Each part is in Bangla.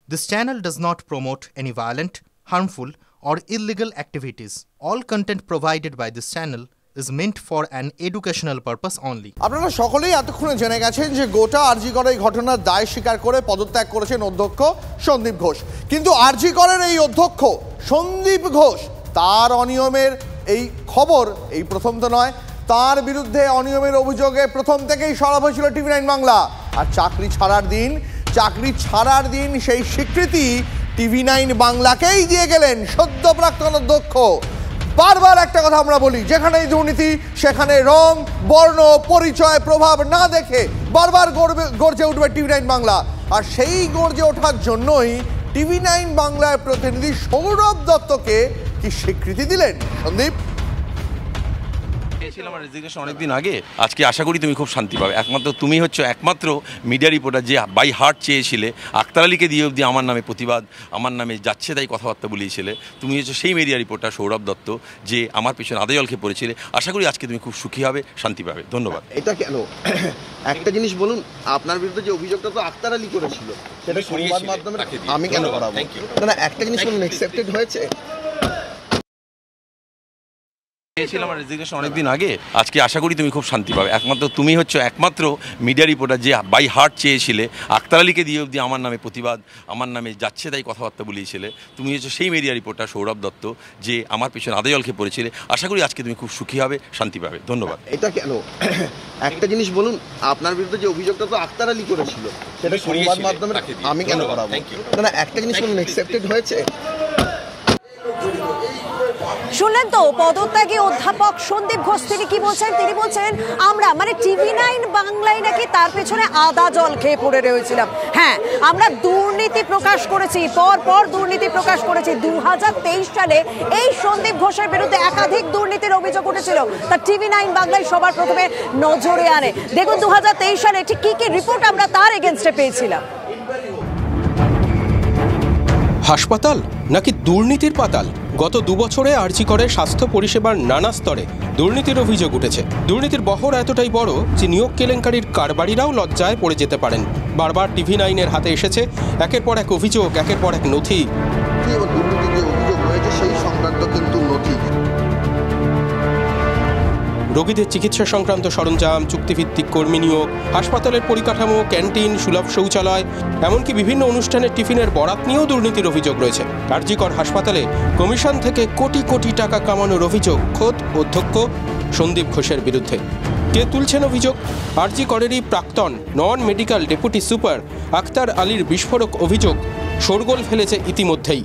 This channel does not promote any violent, harmful, or illegal activities. All content provided by this channel is meant for an educational purpose only. আপনারা সকলেই এতক্ষণে জেনে গেছেন যে গোটা আরজি করের এই ঘটনার দায় স্বীকার করে পদত্যাগ করেছেন অধ্যক্ষ সন্দীপ ঘোষ। কিন্তু আরজি করের এই অধ্যক্ষ সন্দীপ ঘোষ তার অনিয়মের এই খবর এই প্রথম তো নয়, তার বিরুদ্ধে অনিয়মের অভিযোগে প্রথম থেকেই সরব হয়েছিল টিভি9 বাংলা। আর চাকরি ছাড়ার দিন সেই স্বীকৃতি টিভি9 বাংলাকেই দিয়ে গেলেন সদ্য প্রাক্তন অধ্যক্ষ। বারবার একটা কথা আমরা বলি, যেখানেই দুর্নীতি সেখানে রং, বর্ণ, পরিচয়, প্রভাব না দেখে বারবার গর্জে উঠবে টিভি9 বাংলা। আর সেই গর্জে ওঠার জন্যই টিভি9 বাংলার প্রতিনিধি সৌরভ দত্তকে কি স্বীকৃতি দিলেন সন্দীপ? আমার রেজিগনেশন অনেকদিন আগে, আজকে আশা করি তুমি খুব শান্তি পাবে। একমাত্র তুমি হচ্ছে একমাত্র মিডিয়া রিপোর্টার যে বাই হার্ট চেয়েছিলে আক্তার আলীকে দিয়ে অবধি আমার নামে প্রতিবাদ, আমার নামে যাচ্ছে তাই কথাবার্তা বলিয়েছিলে। তুমি হচ্ছে সেই মিডিয়া রিপোর্টার সৌরভ দত্ত যে আমার পেছনে আদে জল খেয়ে পড়েছিলে। আশা করি আজকে তুমি খুব সুখী হবে, শান্তি পাবে। ধন্যবাদ। এটা কেন? একটা জিনিস বলুন, আপনার বিরুদ্ধে যে অভিযোগটা তো আক্তার আলী করেছিল সেটা সংবাদ মাধ্যমে আমি কেন করাবো? না, একটা জিনিস বলুন, অ্যাকসেপ্টেড হয়েছে? আমার রেজিগনেশন অনেকদিন আগে, আজকে আশা করি তুমি খুব শান্তি পাবে। একমাত্র তুমি হচ্ছে একমাত্র মিডিয়া রিপোর্টার যে বাই হার্ট চেয়েছিলে আক্তার আলীকে দিয়ে অবধি আমার নামে প্রতিবাদ, আমার নামে যাচ্ছে তাই কথাবার্তা বলিয়েছিলে। তুমি হচ্ছে সেই মিডিয়া রিপোর্টার সৌরভ দত্ত যে আমার পেছনে আদে জল খেয়ে পড়েছিলে। আশা করি আজকে তুমি খুব সুখী হবে, শান্তি পাবে। ধন্যবাদ। এটা কেন? একটা জিনিস বলুন, আপনার বিরুদ্ধে যে অভিযোগটা তো আক্তার আলী করেছিল সেটা সংবাদ মাধ্যমে আমি কেন করাবো? না, একটা জিনিস বলুন, অ্যাকসেপ্টেড হয়েছে? শুনলেন তো পদত্যাগী অধ্যাপক সন্দীপ ঘোষ তিনি কি বলছেন? তিনি বলছেন আমরা মানে টিভি9 বাংলায় নাকি তার পেছনে আদা জল খেয়ে পড়ে রয়েছিলাম। হ্যাঁ, আমরা দুর্নীতি প্রকাশ করেছি, পর দুর্নীতি প্রকাশ করেছি। 2023 সালে এই সন্দীপ ঘোষের বিরুদ্ধে একাধিক দুর্নীতির অভিযোগ উঠেছিল, তা টিভি9 বাংলায় সবার প্রথমে নজরে আনে। দেখুন 2023 সালে ঠিক কি কি রিপোর্ট আমরা তার এগেনস্টে পেয়েছিলাম। হাসপাতাল নাকি দুর্নীতির পাতাল? গত 2 বছরে আরজি করে স্বাস্থ্য পরিষেবার নানা স্তরে দুর্নীতির অভিযোগ উঠেছে। দুর্নীতির বহর এতটাই বড় যে নিয়োগ কেলেঙ্কারির কারবারিরাও লজ্জায় পড়ে যেতে পারেন। বারবার টিভি9-এর হাতে এসেছে একের পর এক অভিযোগ, একের পর এক নথি। দুর্নীতির যে অভিযোগ রয়েছে সেই সংক্রান্ত কিন্তু নথি, রোগীদের চিকিৎসা সংক্রান্ত সরঞ্জাম, চুক্তিভিত্তিক কর্মী নিয়োগ, হাসপাতালের পরিকাঠামো, ক্যান্টিন, সুলভ শৌচালয়, এমনকি বিভিন্ন অনুষ্ঠানের টিফিনের বরাত নিয়েও দুর্নীতির অভিযোগ রয়েছে। আরজি কর হাসপাতালে কমিশন থেকে কোটি কোটি টাকা কামানোর অভিযোগ খোদ অধ্যক্ষ সন্দীপ ঘোষের বিরুদ্ধে। কে তুলছেন অভিযোগ? আরজি করেরই প্রাক্তন non medical deputy super Akhtar আলীর বিস্ফোরক অভিযোগ শোরগোল ফেলেছে ইতিমধ্যেই।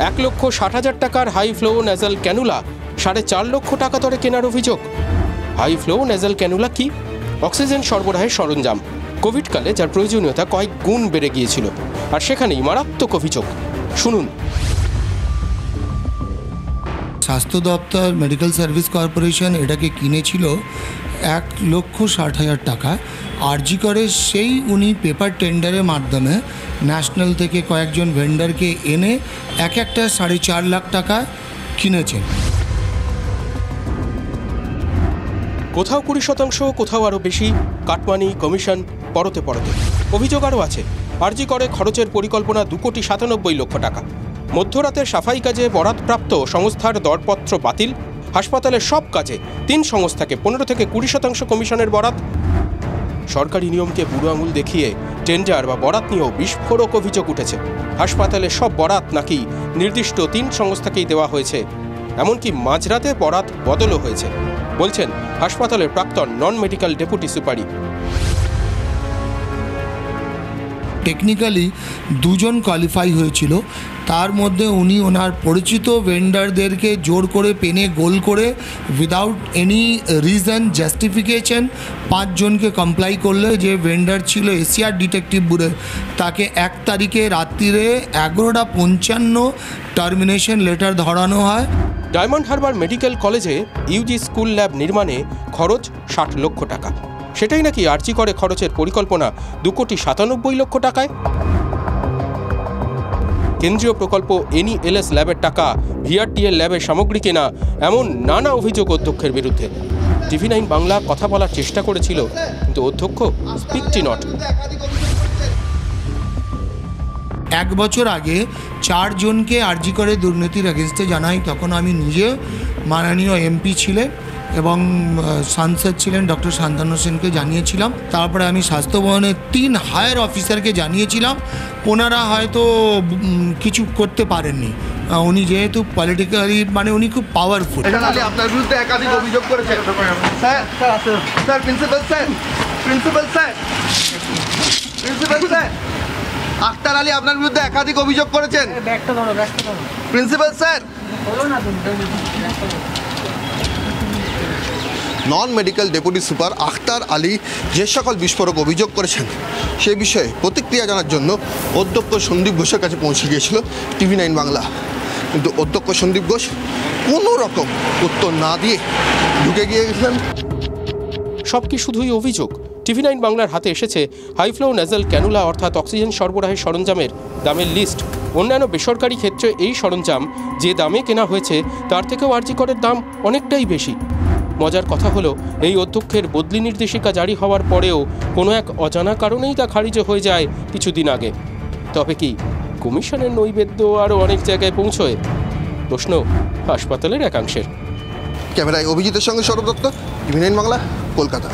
1,60,000 টাকার হাই ফ্লো নেজাল ক্যানুলা 4.5 লক্ষ টাকা দরে কেনার অভিযোগ। হাই ফ্লো নেজাল ক্যানুলা কি? অক্সিজেন সরবরাহের সরঞ্জাম, কোভিডকালে যার প্রয়োজনীয়তা কয়েক গুণ বেড়ে গিয়েছিল, আর সেখানেই মারাত্মক অভিযোগ। শুনুন। স্বাস্থ্য দপ্তর মেডিকেল সার্ভিস কর্পোরেশন এটাকে কিনেছিল 1,60,000 টাকা। আরজি করে সেই উনি পেপার টেন্ডারের মাধ্যমে ন্যাশনাল থেকে কয়েকজন ভেন্ডারকে এনে একটা 4.5 লাখ টাকা কিনেছেন। কোথাও 20%, কোথাও আরও বেশি, কাটমানি, কমিশন, পরতে অভিযোগ আরও আছে। আরজি করে খরচের পরিকল্পনা 2,97 লক্ষ টাকা। মধ্যরাতের সাফাই কাজে বরাতপ্রাপ্ত সংস্থার দরপত্র বাতিল। হাসপাতালের সব কাজে 3 সংস্থাকে 15 থেকে 20% কমিশনের বরাত। সরকারি নিয়মকে বুড়ো আঙুল দেখিয়ে টেন্ডার বা বরাত নিয়েও বিস্ফোরক অভিযোগ উঠেছে। হাসপাতালের সব বরাত নাকি নির্দিষ্ট 3 সংস্থাকেই দেওয়া হয়েছে, এমনকি মাঝরাতে বরাত বদলও হয়েছে, বলছেন হাসপাতালের প্রাক্তন নন মেডিকেল ডেপুটি সুপারি। টেকনিক্যালি 2 জন কোয়ালিফাই হয়েছিল, তার মধ্যে উনি ওনার পরিচিত ভেন্ডারদেরকে জোর করে পেনে গোল করে উইদাউট এনি রিজন জাস্টিফিকেশন 5 জনকে কমপ্লাই করলে, যে ভেন্ডার ছিল এশিয়ার ডিটেকটিভ ব্যুরো, তাকে 1 তারিখে রাত্রিরে 11:55 টার্মিনেশন লেটার ধরানো হয়। ডায়মন্ড হারবার মেডিকেল কলেজে ইউজি স্কুল ল্যাব নির্মাণে খরচ 60 লক্ষ টাকা। সেটাই নাকি আরজি করে খরচের পরিকল্পনা 2,97 লক্ষ টাকায়। কেন্দ্রীয় প্রকল্প NELS ল্যাবের টাকা, VRTL ল্যাবের সামগ্রী কেনা, এমন নানা অভিযোগ অধ্যক্ষের বিরুদ্ধে। টিভি9 বাংলা কথা বলার চেষ্টা করেছিল, কিন্তু অধ্যক্ষ স্পিকটি নট। 1 বছর আগে 4 জনকে আরজি করে দুর্নীতির এগেনস্টে জানাই। তখন আমি নিজে মাননীয় এমপি ছিলেন এবং সাংসদ ছিলেন ডক্টর শান্তনু সেনকে জানিয়েছিলাম। তারপরে আমি স্বাস্থ্য ভবনের 3 হায়ার অফিসারকে জানিয়েছিলাম। ওনারা হয়তো কিছু করতে পারেননি। উনি যেহেতু পলিটিক্যালি মানে উনি খুব পাওয়ারফুল। আপনার বিরুদ্ধে একাধিক অভিযোগ করেছে sir. Sir principal sir, principal sir, principal sir, Akhtar Ali আপনার বিরুদ্ধে একাধিক অভিযোগ করেছেন। প্রিন্সিপাল স্যার, নন medical deputy super Akhtar Ali যে সকল বিস্ফোরক অভিযোগ করেছেন সে বিষয়ে প্রতিক্রিয়া জানার জন্য অধ্যক্ষ সন্দীপ ঘোষের কাছে পৌঁছে গিয়েছিল TV9 বাংলা। কিন্তু অধ্যক্ষ সন্দীপ ঘোষ কোনো রকম উত্তর না দিয়ে ঢুকে গিয়েছিলেন। সব কি শুধুই অভিযোগ? TV9 বাংলার হাতে এসেছে হাইফ্লো নেজাল ক্যানুলা অর্থাৎ অক্সিজেন সরবরাহের সরঞ্জামের দামের লিস্ট। অন্যান্য বেসরকারি ক্ষেত্রে এই সরঞ্জাম যে দামে কেনা হয়েছে তার থেকেও আরজি করের দাম অনেকটাই বেশি। মজার কথা হলো এই অধ্যক্ষের বদলি নির্দেশিকা জারি হওয়ার পরেও কোনো এক অজানা কারণেই তা খারিজ হয়ে যায় কিছুদিন আগে। তবে কি কমিশনের নৈবেদ্য আরও অনেক জায়গায় পৌঁছয়? প্রশ্ন হাসপাতালের একাংশের। ক্যামেরায় অভিজিতের সঙ্গে সৌরভ দত্ত, TV9 বাংলা, কলকাতা।